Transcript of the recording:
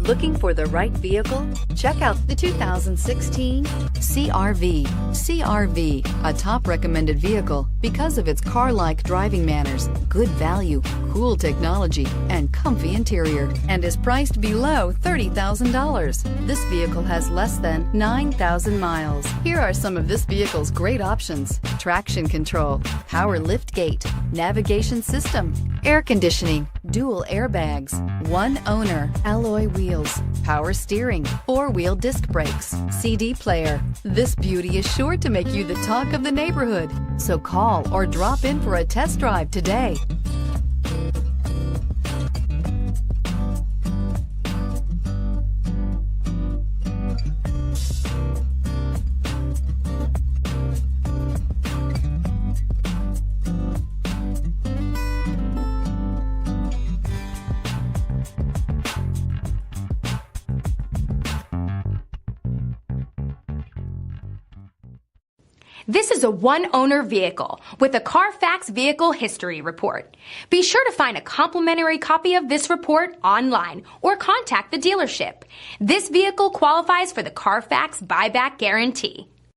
Looking for the right vehicle? Check out the 2016 CR-V. CR-V, a top recommended vehicle because of its car-like driving manners, good value, cool technology, and comfy interior, and is priced below $30,000. This vehicle has less than 9,000 miles. Here are some of this vehicle's great options: traction control, power lift gate, navigation system, air conditioning, dual airbags, one owner, alloy wheels, power steering, four-wheel disc brakes, CD player. This beauty is sure to make you the talk of the neighborhood. So call or drop in for a test drive today. This is a one-owner vehicle with a Carfax Vehicle History Report. Be sure to find a complimentary copy of this report online or contact the dealership. This vehicle qualifies for the Carfax Buyback Guarantee.